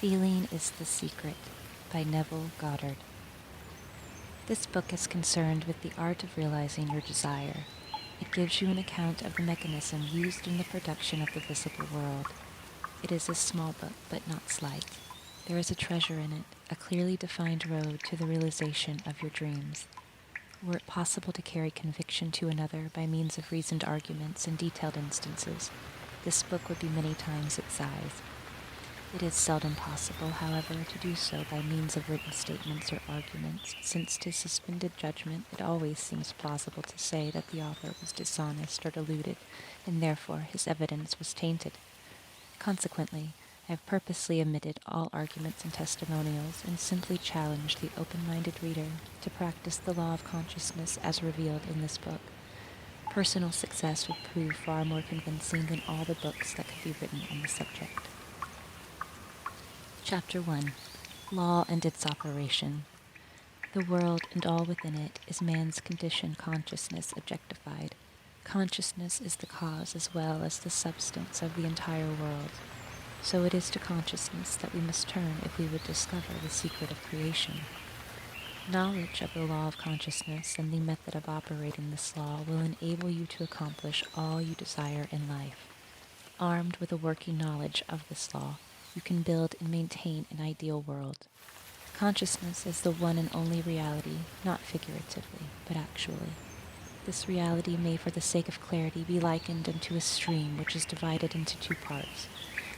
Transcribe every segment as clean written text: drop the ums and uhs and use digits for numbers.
Feeling is the Secret by Neville Goddard. This book is concerned with the art of realizing your desire. It gives you an account of the mechanism used in the production of the visible world. It is a small book, but not slight. There is a treasure in it, a clearly defined road to the realization of your dreams. Were it possible to carry conviction to another by means of reasoned arguments and detailed instances, this book would be many times its size. It is seldom possible, however, to do so by means of written statements or arguments, since to suspended judgment it always seems plausible to say that the author was dishonest or deluded, and therefore his evidence was tainted. Consequently, I have purposely omitted all arguments and testimonials and simply challenged the open-minded reader to practice the law of consciousness as revealed in this book. Personal success would prove far more convincing than all the books that could be written on the subject. Chapter 1. Law and its Operation. The world and all within it is man's conditioned consciousness objectified. Consciousness is the cause as well as the substance of the entire world. So it is to consciousness that we must turn if we would discover the secret of creation. Knowledge of the law of consciousness and the method of operating this law will enable you to accomplish all you desire in life. Armed with a working knowledge of this law, you can build and maintain an ideal world. Consciousness is the one and only reality, not figuratively, but actually. This reality may, for the sake of clarity, be likened unto a stream which is divided into two parts,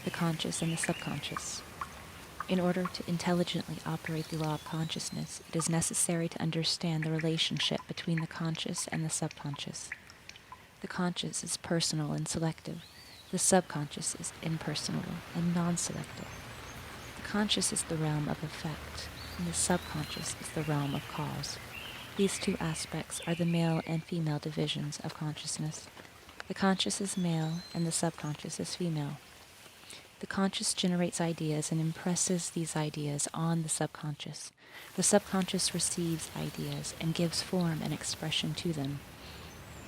the conscious and the subconscious. In order to intelligently operate the law of consciousness, it is necessary to understand the relationship between the conscious and the subconscious. The conscious is personal and selective. The subconscious is impersonal and non-selective. The conscious is the realm of effect, and the subconscious is the realm of cause. These two aspects are the male and female divisions of consciousness. The conscious is male, and the subconscious is female. The conscious generates ideas and impresses these ideas on the subconscious. The subconscious receives ideas and gives form and expression to them.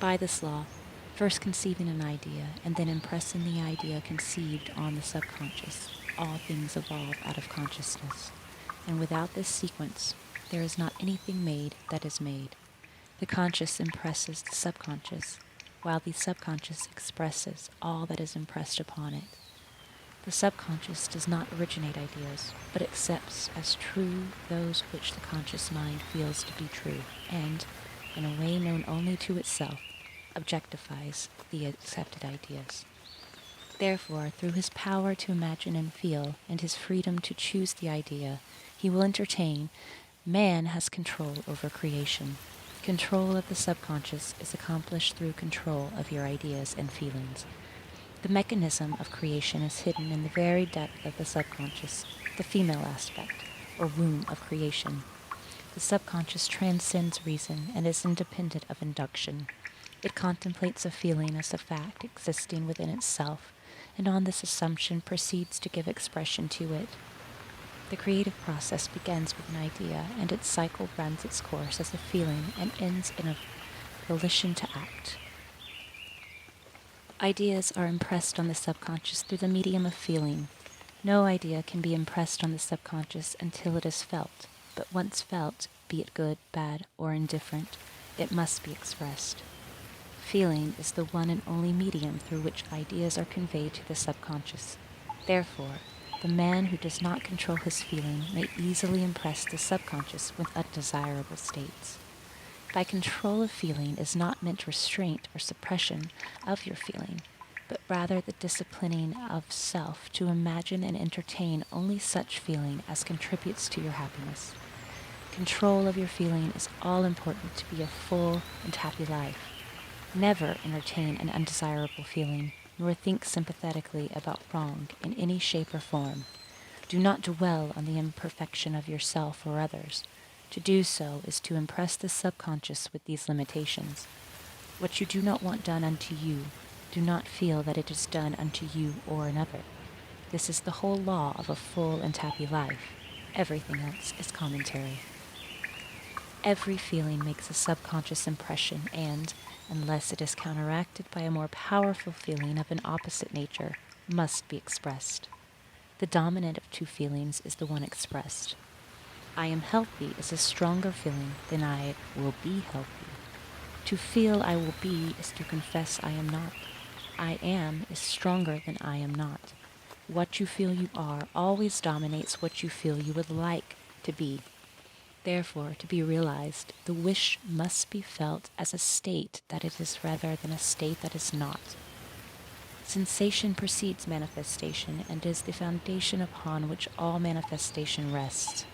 By this law, first conceiving an idea and then impressing the idea conceived on the subconscious, all things evolve out of consciousness. And without this sequence, there is not anything made that is made. The conscious impresses the subconscious, while the subconscious expresses all that is impressed upon it. The subconscious does not originate ideas, but accepts as true those which the conscious mind feels to be true, and, in a way known only to itself, objectifies the accepted ideas. Therefore, through his power to imagine and feel, and his freedom to choose the idea he will entertain, man has control over creation. Control of the subconscious is accomplished through control of your ideas and feelings. The mechanism of creation is hidden in the very depth of the subconscious, the female aspect, or womb of creation. The subconscious transcends reason and is independent of induction. It contemplates a feeling as a fact existing within itself, and on this assumption proceeds to give expression to it. The creative process begins with an idea, and its cycle runs its course as a feeling and ends in a volition to act. Ideas are impressed on the subconscious through the medium of feeling. No idea can be impressed on the subconscious until it is felt, but once felt, be it good, bad, or indifferent, it must be expressed. Feeling is the one and only medium through which ideas are conveyed to the subconscious. Therefore, the man who does not control his feeling may easily impress the subconscious with undesirable states. By control of feeling is not meant restraint or suppression of your feeling, but rather the disciplining of self to imagine and entertain only such feeling as contributes to your happiness. Control of your feeling is all important to be a full and happy life. Never entertain an undesirable feeling, nor think sympathetically about wrong in any shape or form. Do not dwell on the imperfection of yourself or others. To do so is to impress the subconscious with these limitations. What you do not want done unto you, do not feel that it is done unto you or another. This is the whole law of a full and happy life. Everything else is commentary. Every feeling makes a subconscious impression and, unless it is counteracted by a more powerful feeling of an opposite nature, must be expressed. The dominant of two feelings is the one expressed. I am healthy is a stronger feeling than I will be healthy. To feel I will be is to confess I am not. I am is stronger than I am not. What you feel you are always dominates what you feel you would like to be. Therefore, to be realized, the wish must be felt as a state that it is rather than a state that is not. Sensation precedes manifestation and is the foundation upon which all manifestation rests.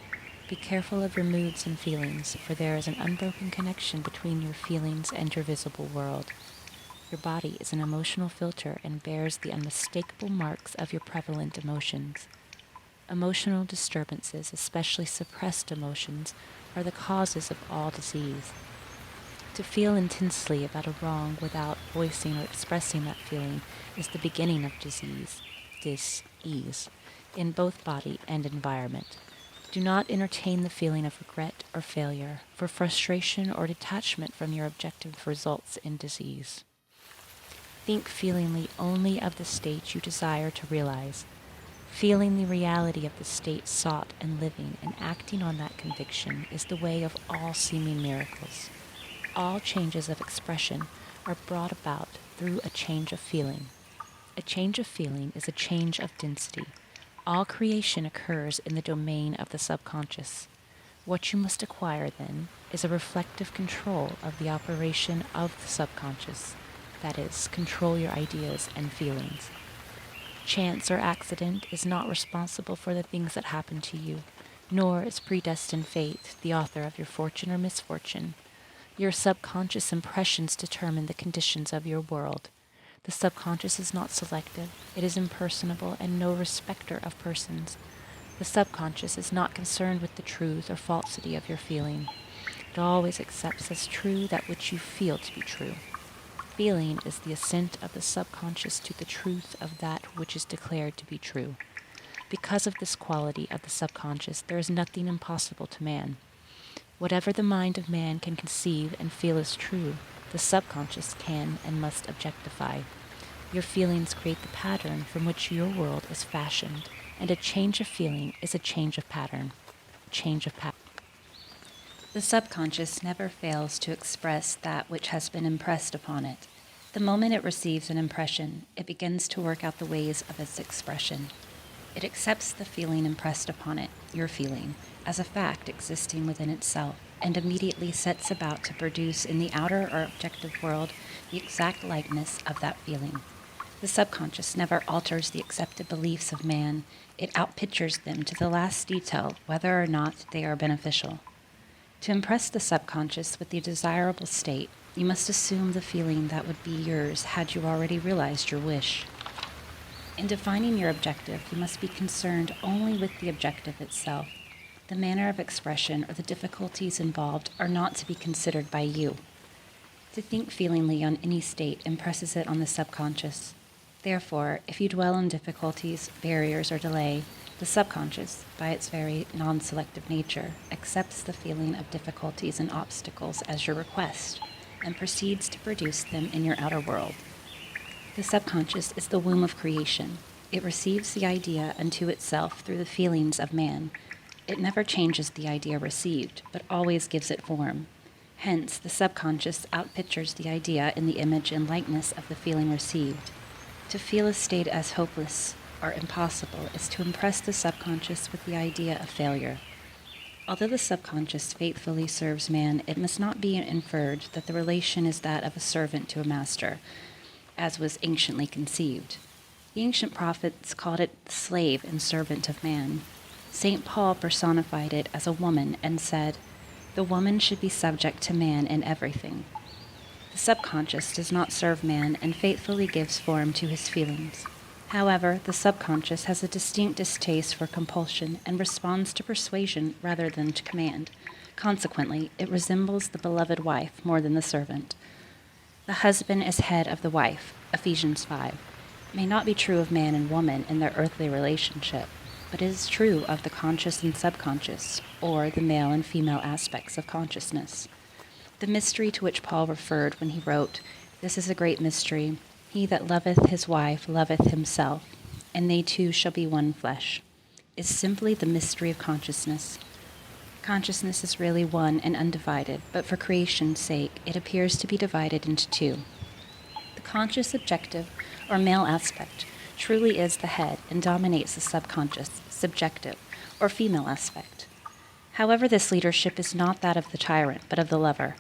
Be careful of your moods and feelings, for there is an unbroken connection between your feelings and your visible world. Your body is an emotional filter and bears the unmistakable marks of your prevalent emotions. Emotional disturbances, especially suppressed emotions, are the causes of all disease. To feel intensely about a wrong without voicing or expressing that feeling is the beginning of disease, dis-ease, in both body and environment. Do not entertain the feeling of regret or failure, for frustration or detachment from your objective results in disease. Think feelingly only of the state you desire to realize. Feeling the reality of the state sought and living and acting on that conviction is the way of all seeming miracles. All changes of expression are brought about through a change of feeling. A change of feeling is a change of density. All creation occurs in the domain of the subconscious. What you must acquire, then, is a reflective control of the operation of the subconscious. That is, control your ideas and feelings. Chance or accident is not responsible for the things that happen to you, nor is predestined fate the author of your fortune or misfortune. Your subconscious impressions determine the conditions of your world. The subconscious is not selective, it is impersonable and no respecter of persons. The subconscious is not concerned with the truth or falsity of your feeling. It always accepts as true that which you feel to be true. Feeling is the assent of the subconscious to the truth of that which is declared to be true. Because of this quality of the subconscious, there is nothing impossible to man. Whatever the mind of man can conceive and feel as true, the subconscious can and must objectify. Your feelings create the pattern from which your world is fashioned, and a change of feeling is a change of pattern. The subconscious never fails to express that which has been impressed upon it. The moment it receives an impression, it begins to work out the ways of its expression. It accepts the feeling impressed upon it, your feeling, as a fact existing within itself, and immediately sets about to produce in the outer or objective world the exact likeness of that feeling. The subconscious never alters the accepted beliefs of man. It outpictures them to the last detail, whether or not they are beneficial. To impress the subconscious with the desirable state, you must assume the feeling that would be yours had you already realized your wish. In defining your objective, you must be concerned only with the objective itself. The manner of expression or the difficulties involved are not to be considered by you. To think feelingly on any state impresses it on the subconscious. Therefore, if you dwell on difficulties, barriers, or delay, the subconscious, by its very non-selective nature, accepts the feeling of difficulties and obstacles as your request, and proceeds to produce them in your outer world. The subconscious is the womb of creation. It receives the idea unto itself through the feelings of man. It never changes the idea received, but always gives it form. Hence, the subconscious outpictures the idea in the image and likeness of the feeling received. To feel a state as hopeless or impossible is to impress the subconscious with the idea of failure. Although the subconscious faithfully serves man, it must not be inferred that the relation is that of a servant to a master, as was anciently conceived. The ancient prophets called it the slave and servant of man. St. Paul personified it as a woman and said, "The woman should be subject to man in everything." The subconscious does not serve man and faithfully gives form to his feelings. However, the subconscious has a distinct distaste for compulsion and responds to persuasion rather than to command. Consequently, it resembles the beloved wife more than the servant. The husband is head of the wife, Ephesians 5. It may not be true of man and woman in their earthly relationship, but it is true of the conscious and subconscious, or the male and female aspects of consciousness. The mystery to which Paul referred when he wrote, "This is a great mystery. He that loveth his wife loveth himself," and they two shall be one flesh, is simply the mystery of consciousness. Consciousness is really one and undivided, but for creation's sake, it appears to be divided into two. The conscious objective, or male aspect, truly is the head and dominates the subconscious, subjective, or female aspect. However, this leadership is not that of the tyrant, but of the lover.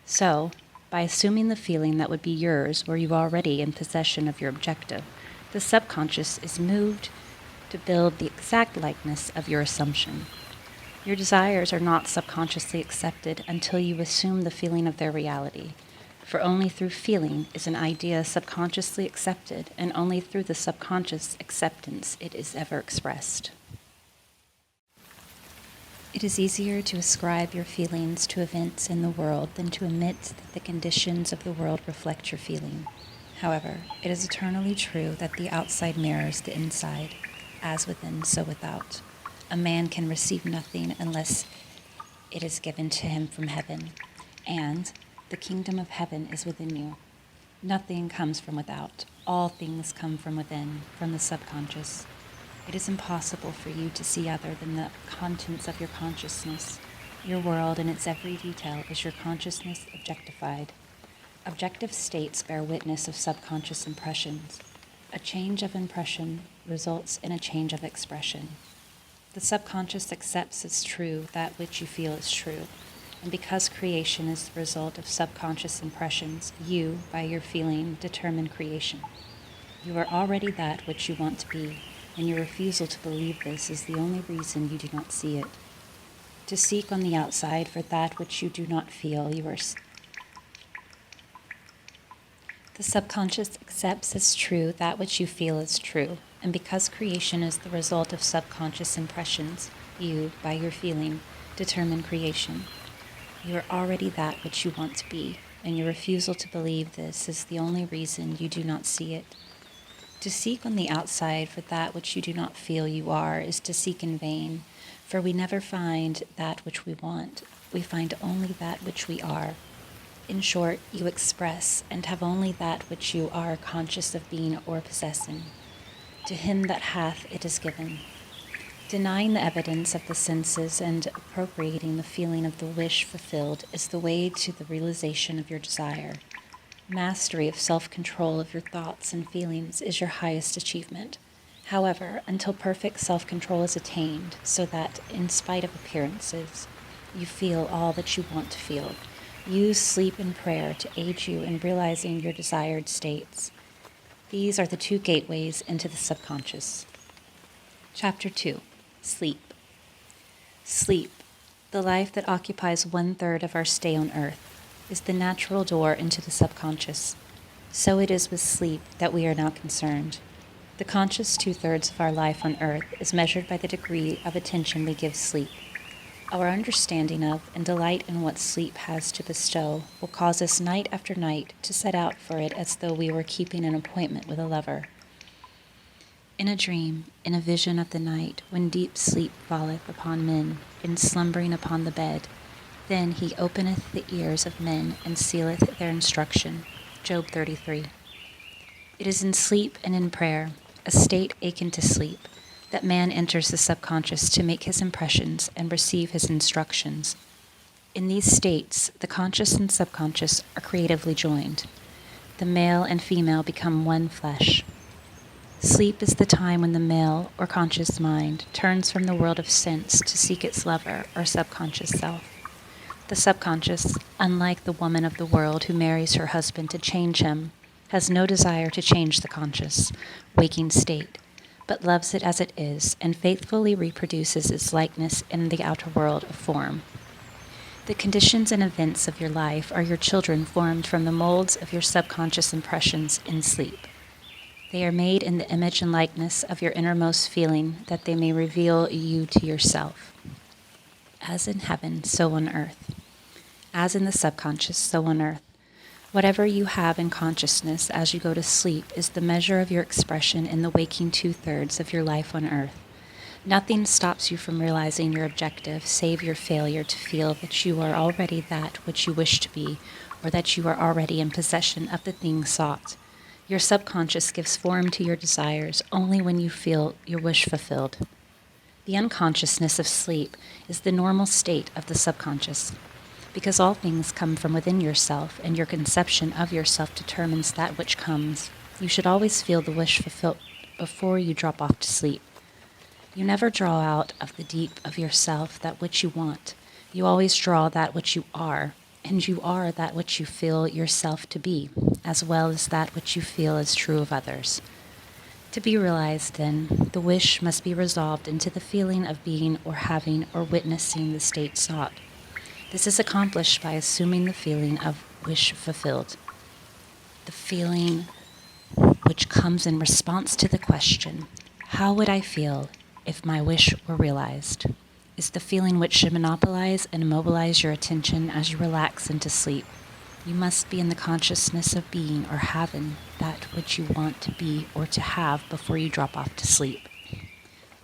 So, by assuming the feeling that would be yours were you already in possession of your objective, the subconscious is moved to build the exact likeness of your assumption. Your desires are not subconsciously accepted until you assume the feeling of their reality, for only through feeling is an idea subconsciously accepted, and only through the subconscious acceptance it is ever expressed. It is easier to ascribe your feelings to events in the world than to admit that the conditions of the world reflect your feeling. However, it is eternally true that the outside mirrors the inside, as within, so without. A man can receive nothing unless it is given to him from heaven, and the kingdom of heaven is within you. Nothing comes from without. All things come from within, from the subconscious. It is impossible for you to see other than the contents of your consciousness. Your world in its every detail is your consciousness objectified. Objective states bear witness of subconscious impressions. A change of impression results in a change of expression. The subconscious accepts as true that which you feel is true, and because creation is the result of subconscious impressions, you, by your feeling, determine creation. You are already that which you want to be, and your refusal to believe this is the only reason you do not see it. To seek on the outside for that which you do not feel, The subconscious accepts as true that which you feel is true, and because creation is the result of subconscious impressions, you, by your feeling, determine creation. You are already that which you want to be, and your refusal to believe this is the only reason you do not see it. To seek on the outside for that which you do not feel you are is to seek in vain, for we never find that which we want. We find only that which we are. In short, you express and have only that which you are conscious of being or possessing. To him that hath, it is given. Denying the evidence of the senses and appropriating the feeling of the wish fulfilled is the way to the realization of your desire. Mastery of self-control of your thoughts and feelings is your highest achievement. However, until perfect self-control is attained, so that, in spite of appearances, you feel all that you want to feel, use sleep and prayer to aid you in realizing your desired states. These are the two gateways into the subconscious. Chapter 2. Sleep. Sleep, the life that occupies 1/3 of our stay on earth, is the natural door into the subconscious. So it is with sleep that we are now concerned. The conscious 2/3 of our life on earth is measured by the degree of attention we give sleep. Our understanding of and delight in what sleep has to bestow will cause us night after night to set out for it as though we were keeping an appointment with a lover. In a dream, in a vision of the night, when deep sleep falleth upon men, in slumbering upon the bed, then he openeth the ears of men and sealeth their instruction. Job 33. It is in sleep and in prayer, a state akin to sleep, that man enters the subconscious to make his impressions and receive his instructions. In these states, the conscious and subconscious are creatively joined. The male and female become one flesh. Sleep is the time when the male or conscious mind turns from the world of sense to seek its lover or subconscious self. The subconscious, unlike the woman of the world who marries her husband to change him, has no desire to change the conscious, waking state, but loves it as it is and faithfully reproduces its likeness in the outer world of form. The conditions and events of your life are your children formed from the molds of your subconscious impressions in sleep. They are made in the image and likeness of your innermost feeling that they may reveal you to yourself. As in heaven, so on earth. As in the subconscious, so on earth. Whatever you have in consciousness as you go to sleep is the measure of your expression in the waking 2/3 of your life on earth. Nothing stops you from realizing your objective save your failure to feel that you are already that which you wish to be, or that you are already in possession of the thing sought. Your subconscious gives form to your desires only when you feel your wish fulfilled. The unconsciousness of sleep is the normal state of the subconscious. Because all things come from within yourself, and your conception of yourself determines that which comes, you should always feel the wish fulfilled before you drop off to sleep. You never draw out of the deep of yourself that which you want. You always draw that which you are, and you are that which you feel yourself to be, as well as that which you feel is true of others. To be realized, then, the wish must be resolved into the feeling of being or having or witnessing the state sought. This is accomplished by assuming the feeling of wish fulfilled. The feeling which comes in response to the question, how would I feel if my wish were realized, is the feeling which should monopolize and immobilize your attention as you relax into sleep. You must be in the consciousness of being or having that which you want to be or to have before you drop off to sleep.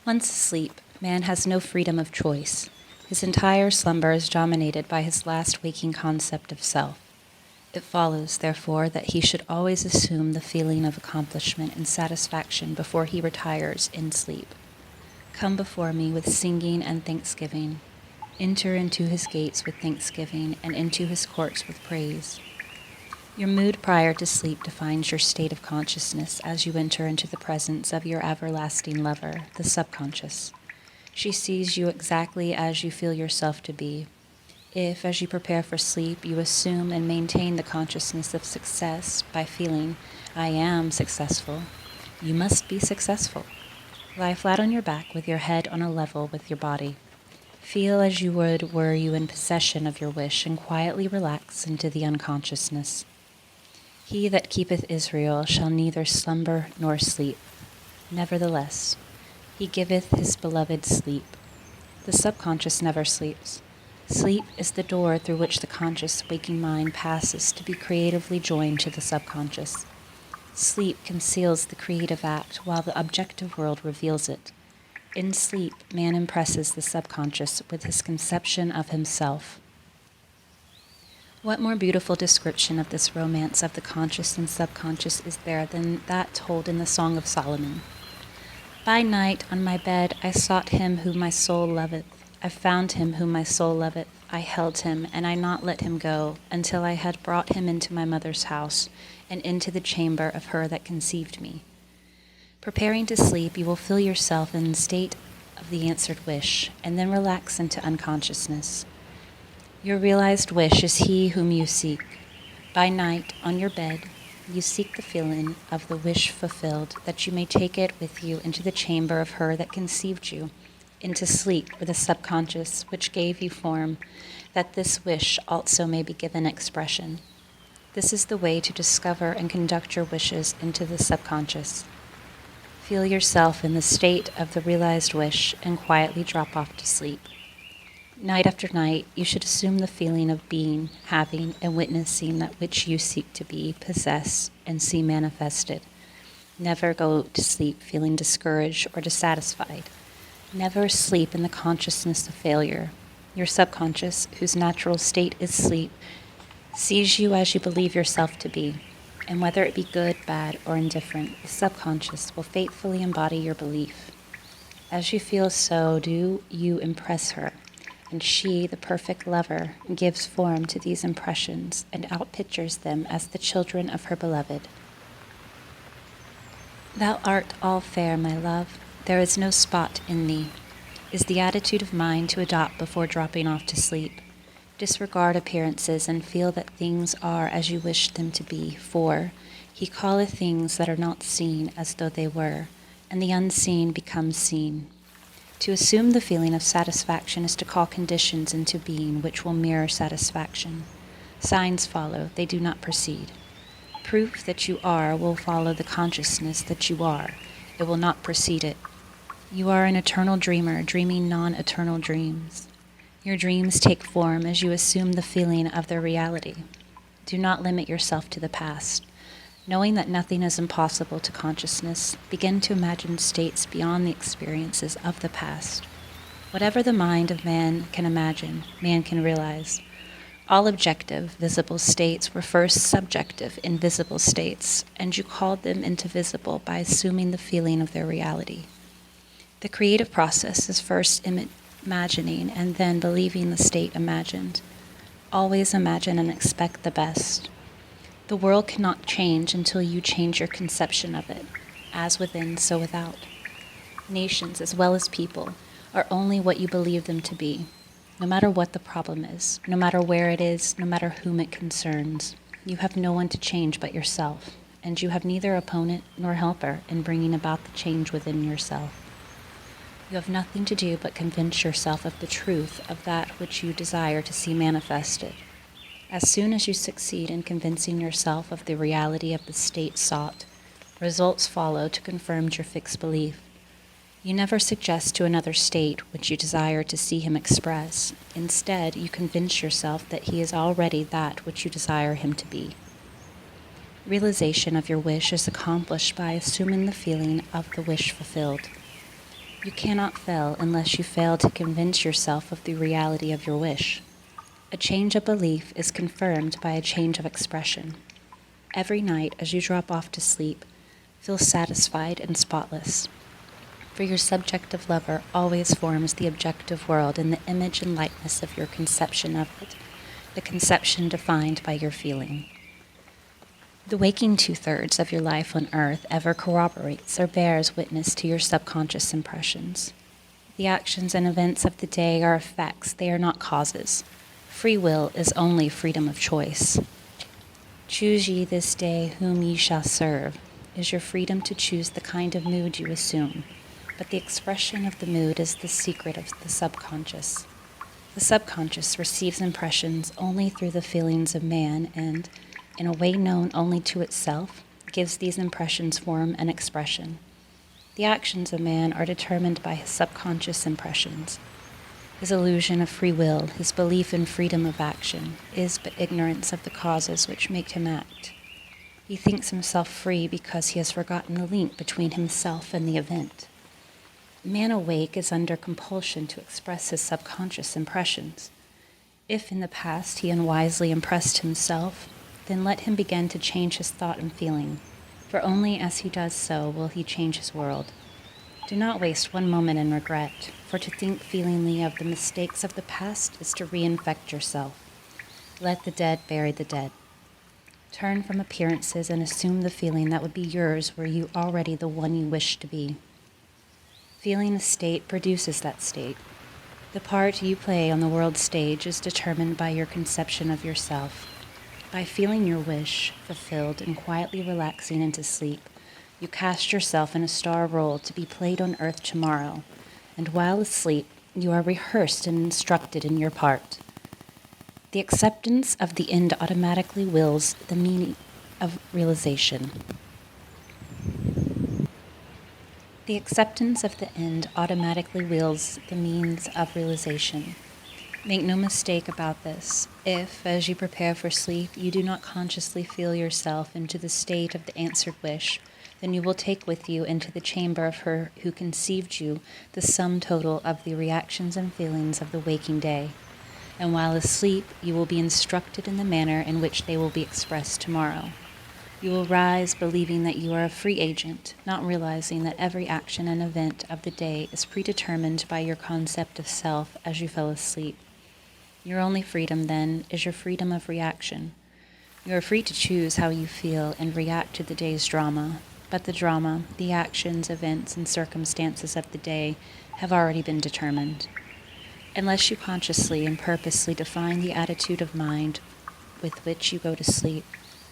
Once asleep, man has no freedom of choice. His entire slumber is dominated by his last waking concept of self. It follows, therefore, that he should always assume the feeling of accomplishment and satisfaction before he retires in sleep. Come before me with singing and thanksgiving. Enter into his gates with thanksgiving and into his courts with praise. Your mood prior to sleep defines your state of consciousness as you enter into the presence of your everlasting lover, the subconscious. She sees you exactly as you feel yourself to be. If, as you prepare for sleep, you assume and maintain the consciousness of success by feeling, I am successful, you must be successful. Lie flat on your back with your head on a level with your body. Feel as you would were you in possession of your wish, and quietly relax into the unconsciousness. He that keepeth Israel shall neither slumber nor sleep. Nevertheless, he giveth his beloved sleep. The subconscious never sleeps. Sleep is the door through which the conscious waking mind passes to be creatively joined to the subconscious. Sleep conceals the creative act while the objective world reveals it. In sleep, man impresses the subconscious with his conception of himself. What more beautiful description of this romance of the conscious and subconscious is there than that told in the Song of Solomon? By night on my bed I sought him whom my soul loveth. I found him whom my soul loveth. I held him, and I not let him go, until I had brought him into my mother's house, and into the chamber of her that conceived me. Preparing to sleep, you will feel yourself in the state of the answered wish, and then relax into unconsciousness. Your realized wish is he whom you seek. By night, on your bed, you seek the feeling of the wish fulfilled, that you may take it with you into the chamber of her that conceived you, into sleep with the subconscious which gave you form, that this wish also may be given expression. This is the way to discover and conduct your wishes into the subconscious. Feel yourself in the state of the realized wish and quietly drop off to sleep. Night after night, you should assume the feeling of being, having, and witnessing that which you seek to be, possess, and see manifested. Never go to sleep feeling discouraged or dissatisfied. Never sleep in the consciousness of failure. Your subconscious, whose natural state is sleep, sees you as you believe yourself to be, and whether it be good, bad, or indifferent, the subconscious will faithfully embody your belief. As you feel so, do you impress her, and she, the perfect lover, gives form to these impressions and outpictures them as the children of her beloved. Thou art all fair, my love. There is no spot in thee, is the attitude of mind to adopt before dropping off to sleep. Disregard appearances and feel that things are as you wish them to be, for he calleth things that are not seen as though they were, and the unseen becomes seen. To assume the feeling of satisfaction is to call conditions into being which will mirror satisfaction. Signs follow, they do not precede. Proof that you are will follow the consciousness that you are. It will not precede it. You are an eternal dreamer, dreaming non-eternal dreams. Your dreams take form as you assume the feeling of their reality. Do not limit yourself to the past. Knowing that nothing is impossible to consciousness, begin to imagine states beyond the experiences of the past. Whatever the mind of man can imagine, man can realize. All objective, visible states were first subjective, invisible states, and you called them into visible by assuming the feeling of their reality. The creative process is first imagining and then believing the state imagined. Always imagine and expect the best. The world cannot change until you change your conception of it, as within, so without. Nations, as well as people, are only what you believe them to be, no matter what the problem is, no matter where it is, no matter whom it concerns. You have no one to change but yourself, and you have neither opponent nor helper in bringing about the change within yourself. You have nothing to do but convince yourself of the truth of that which you desire to see manifested. As soon as you succeed in convincing yourself of the reality of the state sought, results follow to confirm your fixed belief. You never suggest to another state which you desire to see him express. Instead, you convince yourself that he is already that which you desire him to be. Realization of your wish is accomplished by assuming the feeling of the wish fulfilled. You cannot fail unless you fail to convince yourself of the reality of your wish. A change of belief is confirmed by a change of expression. Every night as you drop off to sleep, feel satisfied and spotless. For your subjective lover always forms the objective world in the image and likeness of your conception of it, the conception defined by your feeling. The waking 2/3 of your life on earth ever corroborates or bears witness to your subconscious impressions. The actions and events of the day are effects, they are not causes. Free will is only freedom of choice. Choose ye this day whom ye shall serve is your freedom to choose the kind of mood you assume, but the expression of the mood is the secret of the subconscious. The subconscious receives impressions only through the feelings of man and, in a way known only to itself, gives these impressions form and expression. The actions of man are determined by his subconscious impressions. His illusion of free will, his belief in freedom of action, is but ignorance of the causes which make him act. He thinks himself free because he has forgotten the link between himself and the event. Man awake is under compulsion to express his subconscious impressions. If in the past he unwisely impressed himself, then let him begin to change his thought and feeling, for only as he does so will he change his world. Do not waste one moment in regret, for to think feelingly of the mistakes of the past is to reinfect yourself. Let the dead bury the dead. Turn from appearances and assume the feeling that would be yours were you already the one you wish to be. Feeling a state produces that state. The part you play on the world stage is determined by your conception of yourself. By feeling your wish fulfilled and quietly relaxing into sleep, you cast yourself in a star role to be played on earth tomorrow, and while asleep, you are rehearsed and instructed in your part. The acceptance of the end automatically wills the meaning of realization. The acceptance of the end automatically wills the means of realization. Make no mistake about this. If, as you prepare for sleep, you do not consciously feel yourself into the state of the answered wish, then you will take with you into the chamber of her who conceived you the sum total of the reactions and feelings of the waking day. And while asleep, you will be instructed in the manner in which they will be expressed tomorrow. You will rise believing that you are a free agent, not realizing that every action and event of the day is predetermined by your concept of self as you fell asleep. Your only freedom, then, is your freedom of reaction. You are free to choose how you feel and react to the day's drama, but the drama, the actions, events, and circumstances of the day have already been determined. Unless you consciously and purposely define the attitude of mind with which you go to sleep,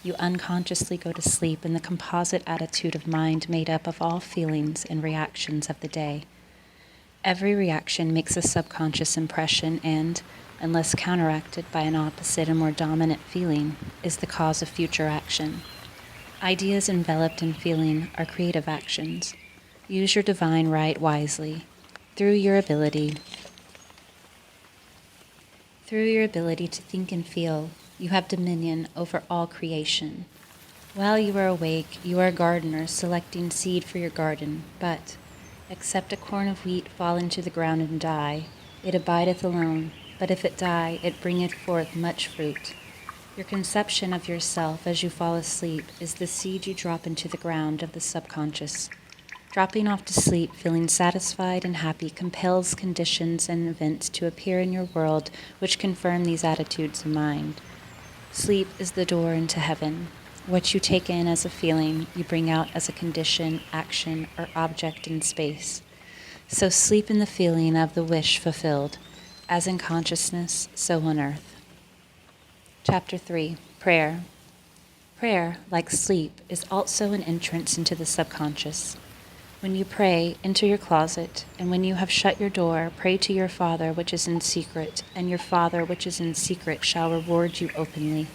you unconsciously go to sleep in the composite attitude of mind made up of all feelings and reactions of the day. Every reaction makes a subconscious impression and, unless counteracted by an opposite and more dominant feeling, is the cause of future action. Ideas enveloped in feeling are creative actions. Use your divine right wisely. Through your ability to think and feel, you have dominion over all creation. While you are awake, you are a gardener selecting seed for your garden, but, except a corn of wheat fall into the ground and die, it abideth alone, but if it die, it bringeth forth much fruit. Your conception of yourself as you fall asleep is the seed you drop into the ground of the subconscious. Dropping off to sleep, feeling satisfied and happy, compels conditions and events to appear in your world which confirm these attitudes of mind. Sleep is the door into heaven. What you take in as a feeling, you bring out as a condition, action, or object in space. So sleep in the feeling of the wish fulfilled, as in consciousness, so on earth. Chapter 3. Prayer. Prayer, like sleep, is also an entrance into the subconscious. When you pray, enter your closet, and when you have shut your door, pray to your Father which is in secret, and your Father which is in secret shall reward you openly.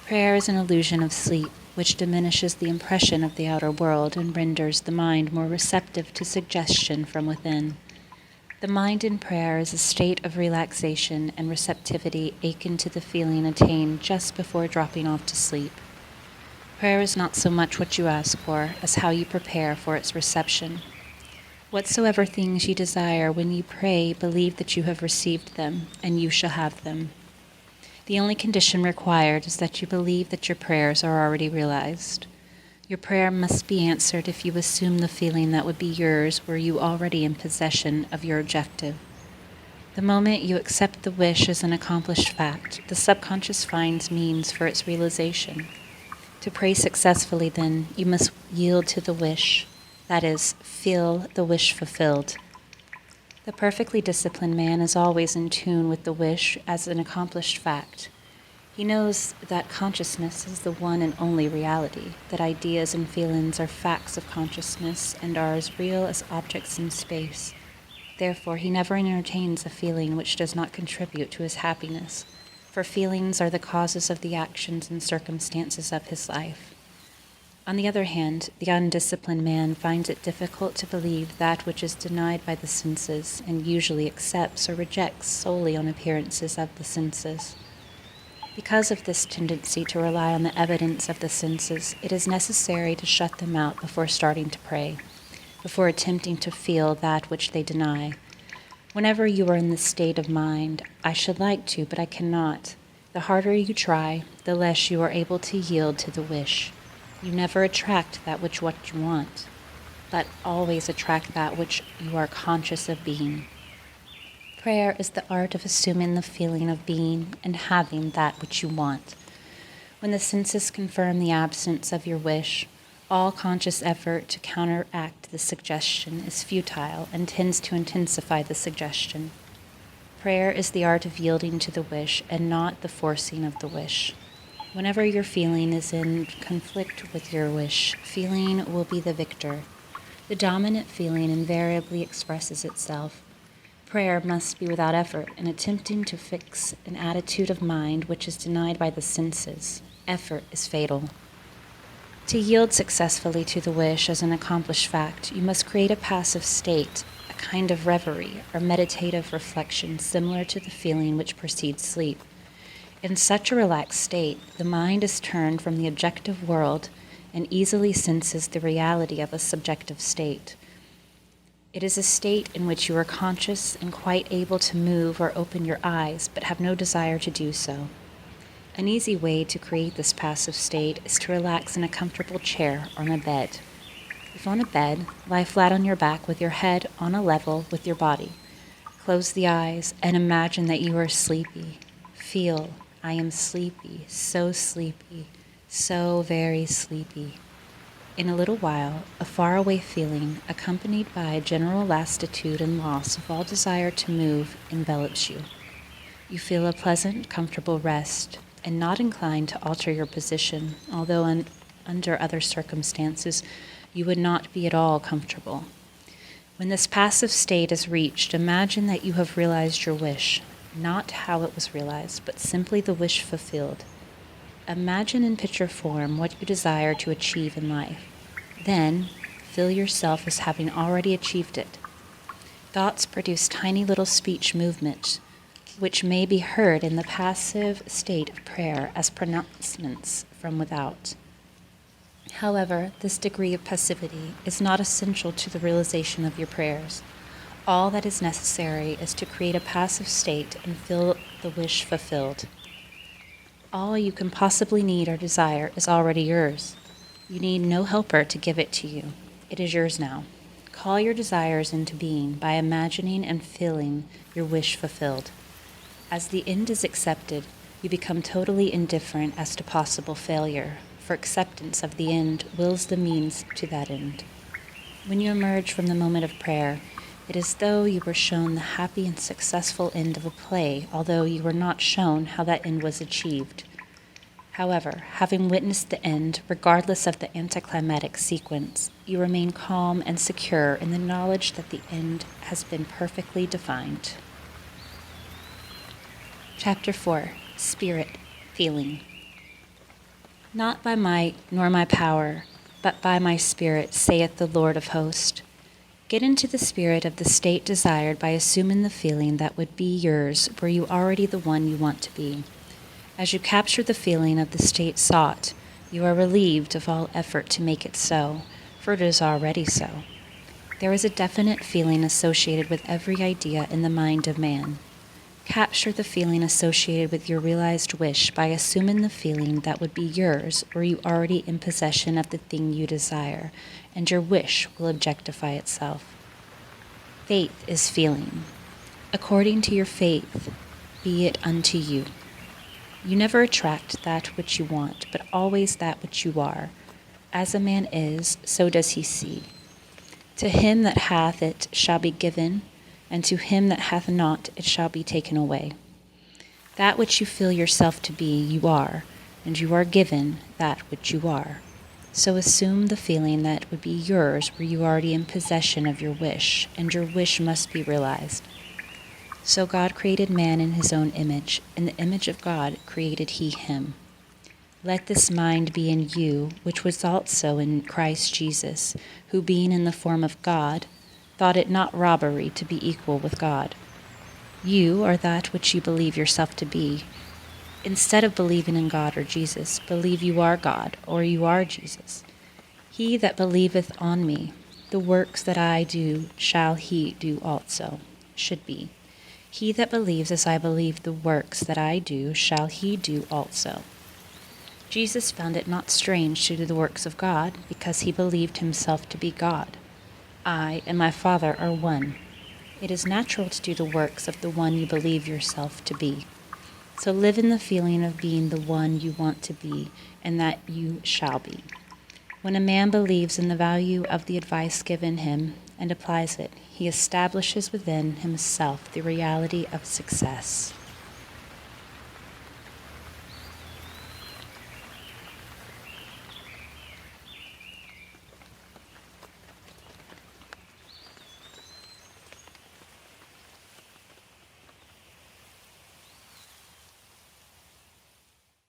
Prayer is an illusion of sleep, which diminishes the impression of the outer world and renders the mind more receptive to suggestion from within. The mind in prayer is a state of relaxation and receptivity akin to the feeling attained just before dropping off to sleep. Prayer is not so much what you ask for as how you prepare for its reception. Whatsoever things you desire when you pray, believe that you have received them, and you shall have them. The only condition required is that you believe that your prayers are already realized. Your prayer must be answered if you assume the feeling that would be yours were you already in possession of your objective. The moment you accept the wish as an accomplished fact, the subconscious finds means for its realization. To pray successfully, then, you must yield to the wish, that is, feel the wish fulfilled. The perfectly disciplined man is always in tune with the wish as an accomplished fact. He knows that consciousness is the one and only reality, that ideas and feelings are facts of consciousness and are as real as objects in space. Therefore, he never entertains a feeling which does not contribute to his happiness, for feelings are the causes of the actions and circumstances of his life. On the other hand, the undisciplined man finds it difficult to believe that which is denied by the senses, and usually accepts or rejects solely on appearances of the senses. Because of this tendency to rely on the evidence of the senses, it is necessary to shut them out before starting to pray, before attempting to feel that which they deny. Whenever you are in this state of mind, I should like to, but I cannot, the harder you try, the less you are able to yield to the wish. You never attract that which what you want, but always attract that which you are conscious of being. Prayer is the art of assuming the feeling of being and having that which you want. When the senses confirm the absence of your wish, all conscious effort to counteract the suggestion is futile and tends to intensify the suggestion. Prayer is the art of yielding to the wish and not the forcing of the wish. Whenever your feeling is in conflict with your wish, feeling will be the victor. The dominant feeling invariably expresses itself. Prayer must be without effort in attempting to fix an attitude of mind which is denied by the senses. Effort is fatal. To yield successfully to the wish as an accomplished fact, you must create a passive state, a kind of reverie or meditative reflection similar to the feeling which precedes sleep. In such a relaxed state, the mind is turned from the objective world and easily senses the reality of a subjective state. It is a state in which you are conscious and quite able to move or open your eyes, but have no desire to do so. An easy way to create this passive state is to relax in a comfortable chair or on a bed. If on a bed, lie flat on your back with your head on a level with your body. Close the eyes and imagine that you are sleepy. Feel, I am sleepy, so very sleepy. In a little while, a faraway feeling, accompanied by a general lassitude and loss of all desire to move, envelops you. You feel a pleasant, comfortable rest, and not inclined to alter your position, although under other circumstances you would not be at all comfortable. When this passive state is reached, imagine that you have realized your wish, not how it was realized, but simply the wish fulfilled. Imagine in picture form what you desire to achieve in life. Then, feel yourself as having already achieved it. Thoughts produce tiny little speech movements, which may be heard in the passive state of prayer as pronouncements from without. However, this degree of passivity is not essential to the realization of your prayers. All that is necessary is to create a passive state and feel the wish fulfilled. All you can possibly need or desire is already yours. You need no helper to give it to you. It is yours now. Call your desires into being by imagining and feeling your wish fulfilled. As the end is accepted, you become totally indifferent as to possible failure, for acceptance of the end wills the means to that end. When you emerge from the moment of prayer, it is as though you were shown the happy and successful end of a play, although you were not shown how that end was achieved. However, having witnessed the end, regardless of the anticlimactic sequence, you remain calm and secure in the knowledge that the end has been perfectly defined. Chapter 4. Spirit, Feeling. Not by might nor my power, but by my Spirit, saith the Lord of hosts. Get into the spirit of the state desired by assuming the feeling that would be yours were you already the one you want to be. As you capture the feeling of the state sought, you are relieved of all effort to make it so, for it is already so. There is a definite feeling associated with every idea in the mind of man. Capture the feeling associated with your realized wish by assuming the feeling that would be yours were you already in possession of the thing you desire, and your wish will objectify itself. Faith is feeling. According to your faith, be it unto you. You never attract that which you want, but always that which you are. As a man is, so does he see. To him that hath it shall be given, and to him that hath not it shall be taken away. That which you feel yourself to be, you are, and you are given that which you are. So assume the feeling that would be yours were you already in possession of your wish, and your wish must be realized. So God created man in his own image. In the image of God created he him. Let this mind be in you, which was also in Christ Jesus, who being in the form of God, thought it not robbery to be equal with God. You are that which you believe yourself to be. Instead of believing in God or Jesus, believe you are God, or you are Jesus. He that believeth on me, the works that I do shall he do also, should be. He that believes as I believe, the works that I do shall he do also. Jesus found it not strange to do the works of God, because he believed himself to be God. I and my Father are one. It is natural to do the works of the one you believe yourself to be. So live in the feeling of being the one you want to be, and that you shall be. When a man believes in the value of the advice given him and applies it, he establishes within himself the reality of success.